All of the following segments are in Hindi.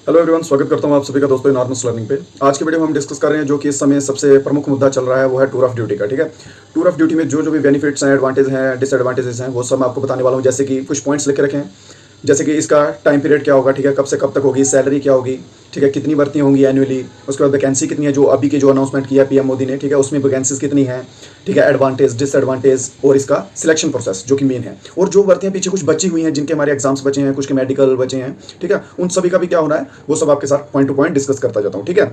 हेलो एवरीवन, स्वागत करता हूं आप सभी का दोस्तों नॉर्मल लर्निंग पे। आज के वीडियो में हम डिस्कस कर रहे हैं जो कि इस समय सबसे प्रमुख मुद्दा चल रहा है, वो है टूर ऑफ ड्यूटी का। ठीक है, टूर ऑफ ड्यूटी में जो जो भी बेनिफिट्स हैं, एडवांटेज हैं, डिसएडवांटेजेस हैं, वो सब मैं आपको बताने वाला हूं। जैसे कि कुछ पॉइंट्स लिख रखे हैं, जैसे कि इसका टाइम पीरियड क्या होगा, ठीक है, कब से कब तक होगी, सैलरी क्या होगी, ठीक है, कितनी भर्तियाँ होंगी एनुअली, उसके बाद वैकेंसी कितनी है, जो अभी की जो अनाउंसमेंट किया पीएम मोदी ने, ठीक है, उसमें वैकेंसीज कितनी है, ठीक है, एडवांटेज डिसएडवांटेज और इसका सिलेक्शन प्रोसेस जो कि मेन है, और जो भर्तियाँ पीछे कुछ बची हुई हैं, जिनके हमारे एग्जाम्स बचे हैं, कुछ के मेडिकल बचे हैं, ठीक है, उन सभी का भी क्या होना है वो सब आपके साथ पॉइंट टू पॉइंट डिस्कस करता जाता हूँ। ठीक है,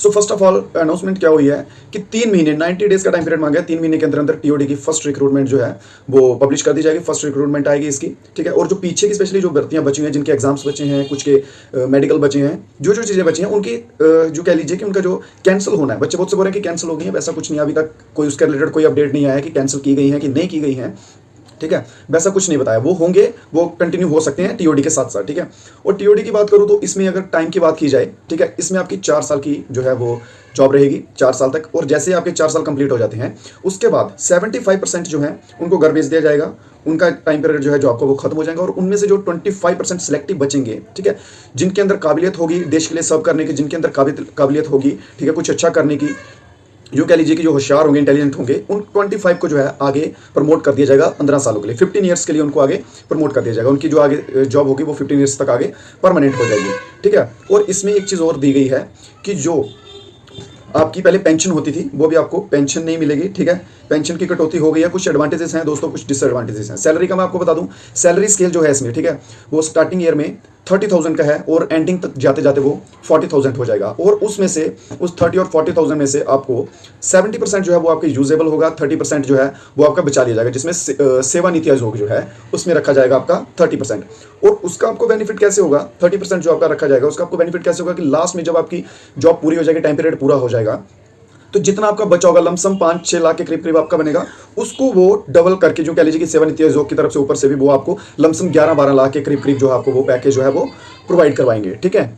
so first of all announcement क्या हुई है कि 3 महीने 90 डेज का टाइम पीरियड मांगा है। 3 महीने के अंदर अंदर टीओडी की फर्स्ट रिक्रूटमेंट जो है वो पब्लिश कर दी जाएगी, फर्स्ट रिक्रूटमेंट आएगी इसकी। ठीक है, और जो पीछे की स्पेशली जो भर्तियां बची हैं, जिनके एग्जाम्स बचे हैं, कुछ के मेडिकल बचे हैं, जो जो चीज़ें बची हैं उनकी जो कह लीजिए कि उनका जो कैंसिल होना है, बच्चे बहुत से बोल रहे हैं कि कैंसिल हो गई है, वैसा कुछ नहीं, अभी तक कोई उसके रिलेटेड कोई अपडेट नहीं आया है कि कैंसिल की गई है कि नहीं की गई है। ठीक है, वैसा कुछ नहीं बताया, वो होंगे, वो कंटिन्यू हो सकते हैं टीओडी के साथ साथ। ठीक है, और टीओडी की बात करूं तो इसमें अगर टाइम की बात की जाए, ठीक है, इसमें आपकी 4 साल की जो है वो जॉब रहेगी, 4 साल तक। और जैसे आपके 4 साल कंप्लीट हो जाते हैं, उसके बाद 75% जो है उनको घर भेज दिया जाएगा, उनका टाइम पीरियड जो है जॉब का वो खत्म हो जाएगा, और उनमें से जो 25% सिलेक्टिव बचेंगे, ठीक है, जिनके अंदर काबिलियत होगी देश के लिए सर्व करने की, जिनके अंदर काबिलियत होगी, ठीक है, कुछ अच्छा करने की, जो कह लीजिए कि जो होशियार होंगे, इंटेलिजेंट होंगे, उन 25 को जो है आगे प्रमोट कर दिया जाएगा 15 सालों के लिए, 15 ईयर्स के लिए उनको आगे प्रमोट कर दिया जाएगा। उनकी जो आगे जॉब होगी वो 15 ईयर्स तक आगे परमानेंट हो जाएगी। ठीक है, और इसमें एक चीज़ और दी गई है कि जो आपकी पहले पेंशन होती थी वो भी आपको पेंशन नहीं मिलेगी। ठीक है, पेंशन की कटौती हो गई है। कुछ एडवांटेजेस हैं दोस्तों, कुछ डिसएडवांटेजेस हैं। सैलरी का मैं आपको बता दूं, सैलरी स्केल जो है इसमें, ठीक है, वो स्टार्टिंग ईयर में 30,000 का है और एंडिंग तक जाते जाते वो 40,000 हो जाएगा। और उसमें से उस 30 और 40,000 में से आपको 70% जो है वो आपके यूजेबल होगा, 30% जो है वो आपका बचा लिया जाएगा, जिसमें सेवा नीति आयोग जो है उसमें रखा जाएगा आपका 30%। और उसका आपको बेनिफिट कैसे होगा, 30% जो आपका रखा जाएगा उसका आपको बेनिफिट कैसे होगा कि लास्ट में जब आपकी जॉब पूरी हो जाएगी, टाइम पीरियड पूरा हो जाएगा, तो जितना आपका बचा होगा लमसम 5-6 लाख के करीब करीब आपका बनेगा, उसको वो डबल करके, जो कह लीजिए कि सेवानिती आयोग की तरफ से ऊपर से भी वो आपको लमसम 11-12 लाख के करीब करीब जो आपको वो पैकेज जो है वो प्रोवाइड करवाएंगे। ठीक है,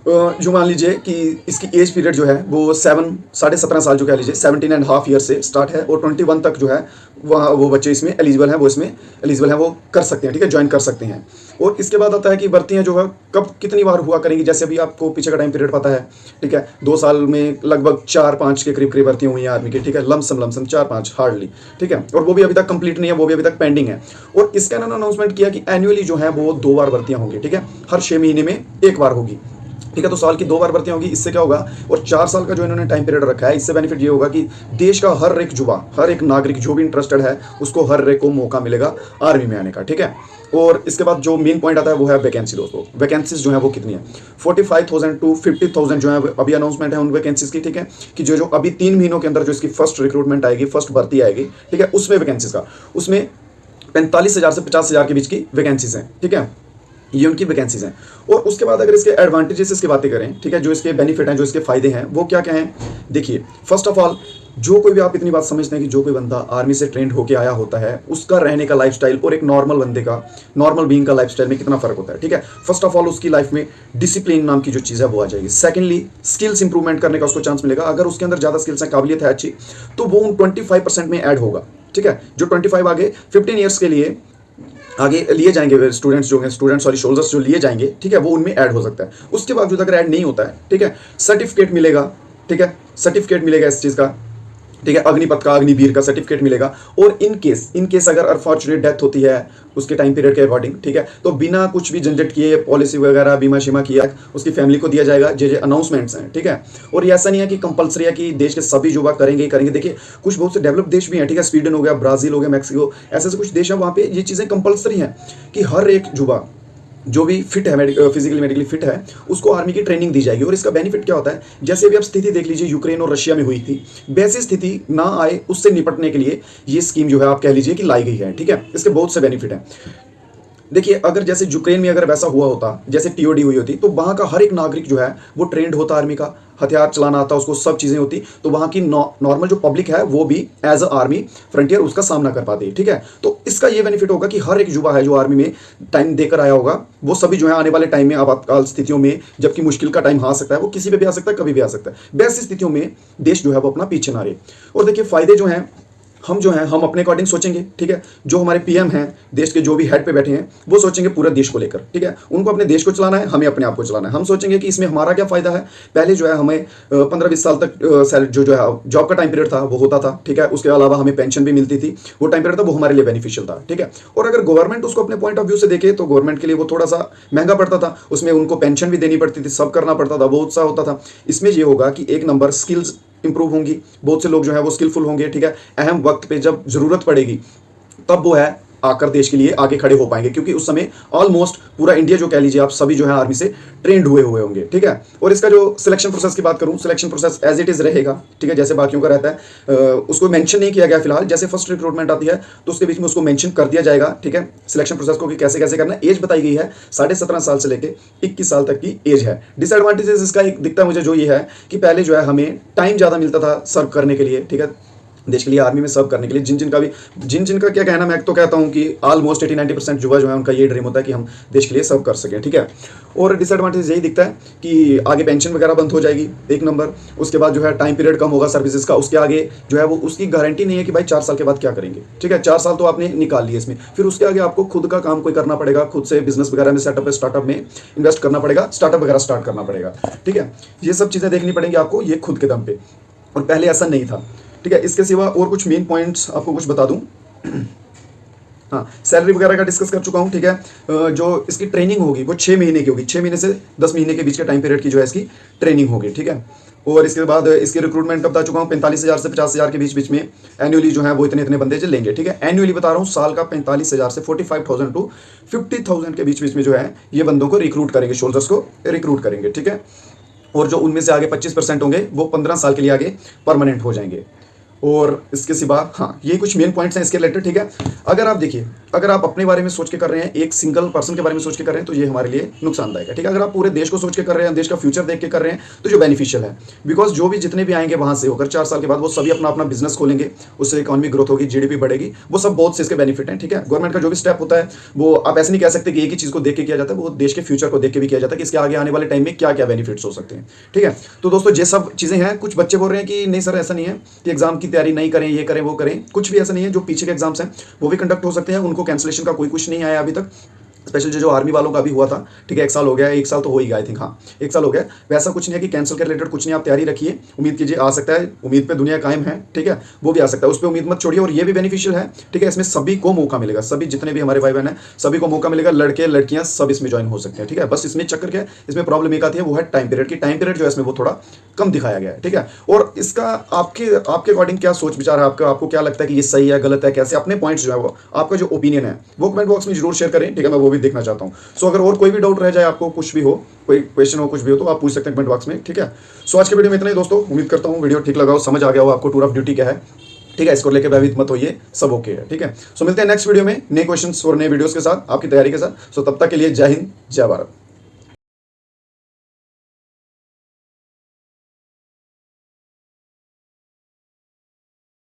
जो मान लीजिए कि इसकी एज पीरियड जो है वो 17.5 साल जो कह लीजिए 17.5 ईयर से स्टार्ट है, और 21 तक जो है वहाँ वो बच्चे इसमें एलिजिबल हैं, वो इसमें एलिजिबल हैं, वो कर सकते हैं। ठीक है, ज्वाइन कर सकते हैं। और इसके बाद आता है कि भर्तियाँ जो है कब कितनी बार हुआ करेंगी। जैसे अभी आपको पीछे का टाइम पीरियड पता है, ठीक है, 2 साल में लगभग 4-5 के करीब करीब भर्तियाँ हुई हैं आर्मी की। ठीक है, लमसम 4-5 हार्डली। ठीक है, और वो भी अभी तक कंप्लीट नहीं है, वो भी अभी तक पेंडिंग है। और इसका अनाउंसमेंट किया कि एनुअली जो है वो 2 बार भर्तियाँ होंगी। ठीक है, हर 6 महीने में 1 बार होगी। ठीक है, तो साल की 2 बार भर्तियां होगी। इससे क्या होगा, और 4 साल का जो इन्होंने टाइम पीरियड रखा है, इससे बेनिफिट ये होगा कि देश का हर एक युवा, हर एक नागरिक जो भी इंटरेस्टेड है, उसको हर एक को मौका मिलेगा आर्मी में आने का। ठीक है, और इसके बाद जो मेन पॉइंट आता है वो है वैकेंसी। दोस्तों वैकेंसीज जो है वो कितनी है, 45,000 टू 50,000 जो है अभी अनाउंसमेंट है उन वैकेंसीज की। ठीक है, कि जो अभी 3 महीनों के अंदर जो इसकी फर्स्ट रिक्रूटमेंट आएगी, फर्स्ट भर्ती आएगी, ठीक है, उसमें वैकेंसीज का, उसमें 45,000 से 50,000 के बीच की वैकेंसीज हैं। ठीक है, ये उनकी वैकेंसीज हैं। और उसके बाद अगर इसके एडवांटेजेस की बातें करें, ठीक है, जो इसके बेनिफिट हैं, जो इसके फायदे हैं, वो क्या क्या हैं। देखिए, फर्स्ट ऑफ ऑल, जो कोई भी आप इतनी बात समझते हैं कि जो कोई बंदा आर्मी से ट्रेंड होकर आया होता है, उसका रहने का लाइफस्टाइल और एक नॉर्मल बंदे का, नॉर्मल बीइंग का लाइफस्टाइल में कितना फर्क होता है। ठीक है, फर्स्ट ऑफ ऑल उसकी लाइफ में डिसिप्लिन नाम की जो चीज़ है वो आ जाएगी। सेकेंडली, स्किल्स इंप्रूवमेंट करने का उसको चांस मिलेगा। अगर उसके अंदर ज़्यादा स्किल्स हैं, काबिलियत है अच्छी, तो वो उन 25% में ऐड होगा। ठीक है, जो 25 आगे 15 ईयर्स के लिए आगे लिए जाएंगे, स्टूडेंट्स जो हैं, सोल्जर्स जो लिए जाएंगे, ठीक है, वो उनमें ऐड हो सकता है। उसके बावजूद अगर ऐड नहीं होता है, ठीक है, सर्टिफिकेट मिलेगा। ठीक है, सर्टिफिकेट मिलेगा इस चीज़ का, ठीक है, अग्निपथ का, अग्निवीर का सर्टिफिकेट मिलेगा। और इन केस अगर अनफॉर्चुनेट डेथ होती है उसके टाइम पीरियड के अकॉर्डिंग, ठीक है, तो बिना कुछ भी झंझट किए, पॉलिसी वगैरह बीमा शीमा किया, उसकी फैमिली को दिया जाएगा। जे अनाउंसमेंट्स हैं। ठीक है, और ये ऐसा नहीं है कि कंपलसरी है कि देश के सभी युवा करेंगे ही करेंगे। देखिए, कुछ बहुत से डेवलप देश भी हैं, ठीक है, स्वीडन हो गया, ब्राजील हो गया, मैक्सिको, ऐसे कुछ देश हैं, वहाँ पे ये चीज़ें कंपलसरी हैं कि हर एक युवा जो भी फिट है, फिजिकली मेडिकली फिट है, उसको आर्मी की ट्रेनिंग दी जाएगी। और इसका बेनिफिट क्या होता है, जैसे अभी आप स्थिति देख लीजिए यूक्रेन और रशिया में हुई थी, वैसी स्थिति ना आए उससे निपटने के लिए ये स्कीम जो है आप कह लीजिए कि लाई गई है। ठीक है, इसके बहुत से बेनिफिट हैं। देखिए, अगर जैसे यूक्रेन में अगर वैसा हुआ होता, जैसे टीओडी हुई होती, तो वहाँ का हर एक नागरिक जो है वो ट्रेंड होता आर्मी का, हथियार चलाना आता, उसको सब चीज़ें होती, तो वहाँ की नॉर्मल जो पब्लिक है वो भी एज अ आर्मी फ्रंटियर उसका सामना कर पाती है। ठीक है, तो इसका ये बेनिफिट होगा कि हर एक युवा है जो आर्मी में टाइम देकर आया होगा, वो सभी जो है आने वाले टाइम में, आपातकाल स्थितियों में, जबकि मुश्किल का टाइम आ सकता है, वो किसी पे भी आ सकता है, कभी भी आ सकता है, वैसी स्थितियों में देश जो है वो अपना पीछे ना रहे। और देखिए, फायदे जो हैं हम जो हैं हम अपने अकॉर्डिंग सोचेंगे, ठीक है। जो हमारे पीएम हैं, देश के जो भी हेड पे बैठे हैं, वो सोचेंगे पूरे देश को लेकर, ठीक है। उनको अपने देश को चलाना है, हमें अपने आप को चलाना है। हम सोचेंगे कि इसमें हमारा क्या फायदा है। पहले जो है हमें 15-20 साल तक जो है जॉब का टाइम पीरियड था वो होता था, ठीक है। उसके अलावा हमें पेंशन भी मिलती थी, वो टाइम पीरियड था, वो हमारे लिए बेनिफिशियल था, ठीक है। और अगर गवर्नमेंट उसको अपने पॉइंट ऑफ व्यू से देखे तो गवर्नमेंट के लिए वो थोड़ा सा महंगा पड़ता था, उसमें उनको पेंशन भी देनी पड़ती थी, सब करना पड़ता था, बहुत सा होता था। इसमें ये होगा कि एक नंबर स्किल्स इंप्रूव होंगी, बहुत से लोग जो है वो स्किलफुल होंगे, ठीक है। अहम वक्त पे जब जरूरत पड़ेगी तब वो है आकर देश के लिए आगे खड़े हो पाएंगे, क्योंकि उस समय ऑलमोस्ट पूरा इंडिया जो कह लीजिए आप सभी जो है आर्मी से ट्रेंड हुए होंगे, ठीक है। और इसका जो सिलेक्शन प्रोसेस की बात करूं, selection process as it is रहेगा, ठीक है, जैसे बाकियों का रहता है। उसको मेंशन नहीं किया गया फिलहाल, जैसे फर्स्ट रिक्रूटमेंट आती है तो उसके बीच में उसको मेंशन कर दिया जाएगा, ठीक है, सिलेक्शन प्रोसेस को कि कैसे कैसे करना है। एज बताई गई है 17.5 साल से लेकर 21 साल तक की एज है। डिसएडवांटेजेस इसका एक दिखता है मुझे जो ये है कि पहले जो है हमें टाइम ज़्यादा मिलता था सर्व करने के लिए, ठीक है, देश के लिए आर्मी में सर्व करने के लिए। जिन जिनका क्या कहना, मैं तो कहता हूं कि ऑलमोस्ट 80-90% युवा जो है उनका ये ड्रीम होता है कि हम देश के लिए सर्व कर सकें, ठीक है। और डिसएडवांटेज यही दिखता है कि आगे पेंशन वगैरह बंद हो जाएगी, एक नंबर। उसके बाद जो है टाइम पीरियड कम होगा सर्विसेज का, उसके आगे जो है वो उसकी गारंटी नहीं है कि भाई 4 साल के बाद क्या करेंगे, ठीक है। 4 साल तो आपने निकाल लिए इसमें, फिर उसके आगे आपको खुद का काम कोई करना पड़ेगा, खुद से बिजनेस वगैरह में सेटअप स्टार्टअप में इन्वेस्ट करना पड़ेगा, स्टार्टअप वगैरह स्टार्ट करना पड़ेगा, ठीक है। ये सब चीज़ें देखनी पड़ेंगी आपको, ये खुद के दम पे, और पहले ऐसा नहीं था, ठीक है। इसके सिवा और कुछ मेन पॉइंट्स आपको कुछ बता दूं। हाँ, सैलरी वगैरह का डिस्कस कर चुका हूँ, ठीक है। जो इसकी ट्रेनिंग होगी वो 6 महीने की होगी, 6 महीने से 10 महीने के बीच के टाइम पीरियड की जो है इसकी ट्रेनिंग होगी, ठीक है। और इसके बाद इसकी रिक्रूटमेंट का बता चुका हूँ, 45,000 से 50,000 के बीच बीच में एनुअली जो है वो इतने इतने बंदे जो लेंगे, ठीक है। एनुअली बता रहा हूँ, साल का 45,000 से 45,000 टू 50,000 के बीच बीच में जो है ये बंदों को रिक्रूट करेंगे, सोल्जर्स को रिक्रूट करेंगे, ठीक है। और जो उनमें से आगे 25% होंगे वो 15 साल के लिए आगे परमानेंट हो जाएंगे। और इसके सिवा हाँ, ये कुछ मेन पॉइंट्स हैं इसके रिलेटेड, ठीक है। अगर आप देखिए, अगर आप अपने बारे में सोच के कर रहे हैं, एक सिंगल पर्सन के बारे में सोच के कर रहे हैं, तो ये हमारे लिए नुकसानदायक है, ठीक है। अगर आप पूरे देश को सोच के कर रहे हैं, देश का फ्यूचर देख के कर रहे हैं, तो जो बेनिफिशियल है, बिकॉज जो भी जितने भी आएंगे वहां से होकर 4 साल के बाद वो सभी अपना अपना बिजनेस खोलेंगे, उससे इकोनॉमिक ग्रोथ होगी, जीडीपी बढ़ेगी, वो सब बहुत से इसके बेनिफिट हैं, ठीक है। गवर्नमेंट का जो भी स्टेप होता है वो आप ऐसे नहीं कह सकते कि एक ही चीज़ को देख के किया जाता है, वो देश के फ्यूचर को देख के भी किया जाता है कि इसके आगे आने वाले टाइम में क्या क्या बेनिफिट्स हो सकते हैं, ठीक है। तो दोस्तों ये सब चीज़ें हैं। कुछ बच्चे बोल रहे हैं कि नहीं सर ऐसा नहीं है कि एग्जाम की तैयारी नहीं करें, ये करें वो करें, कुछ भी ऐसा नहीं है। जो पीछे के एग्जाम्स हैं वो भी कंडक्ट हो सकते हैं, उनको कैंसिलेशन का कोई कुछ नहीं आया अभी तक। स्पेशल जो आर्मी वालों का भी हुआ था, ठीक है, 1 साल हो गया, 1 साल तो हो ही गया, आई थिंक, हाँ 1 साल हो गया। वैसा कुछ नहीं है कि कैंसिल के रिलेटेड कुछ नहीं, आप तैयारी रखिए, उम्मीद कीजिए आ सकता है, उम्मीद पे दुनिया कायम है, ठीक है, वो भी आ सकता है, उस पर उम्मीद मत छोड़िए। और ये भी बेनिफिशियल है, ठीक है, इसमें सभी को मौका मिलेगा, सभी जितने भी हमारे भाई बहन हैं सभी को मौका मिलेगा, लड़के लड़कियां सब इसमें ज्वाइन हो सकते हैं, ठीक है। बस इसमें चक्कर क्या है, इसमें प्रॉब्लम एक आती है, वो है टाइम पीरियड की। टाइम पीरियड जो है इसमें वो थोड़ा कम दिखाया गया है, ठीक है। और इसका आपके अकॉर्डिंग क्या सोच विचार है, आपको क्या लगता है कि ये सही है गलत है, कैसे, अपने पॉइंट्स जो है वो आपका जो ओपिनियन है वो कमेंट बॉक्स में जरूर शेयर करें, ठीक है, मैं वो भी देखना चाहता हूँ। सो अगर और कोई भी डाउट रह जाए, आपको कुछ भी हो, कोई क्वेश्चन हो, कुछ भी हो, तो आप पूछ सकते हैं कमेंट बॉक्स में, ठीक है। सो आज के वीडियो में इतना ही दोस्तों, उम्मीद करता हूँ वीडियो ठीक लगा हो, समझ आ गया हो आपको टूर ऑफ ड्यूटी क्या है, ठीक है। इसको लेकर भयभीत मत होइए, सब ओके है, ठीक है। सो मिलते हैं नेक्स्ट वीडियो में नए क्वेश्चंस और नए वीडियोस के साथ, आपकी तैयारी के साथ। सो तब तक के लिए जय हिंद, जय भारत।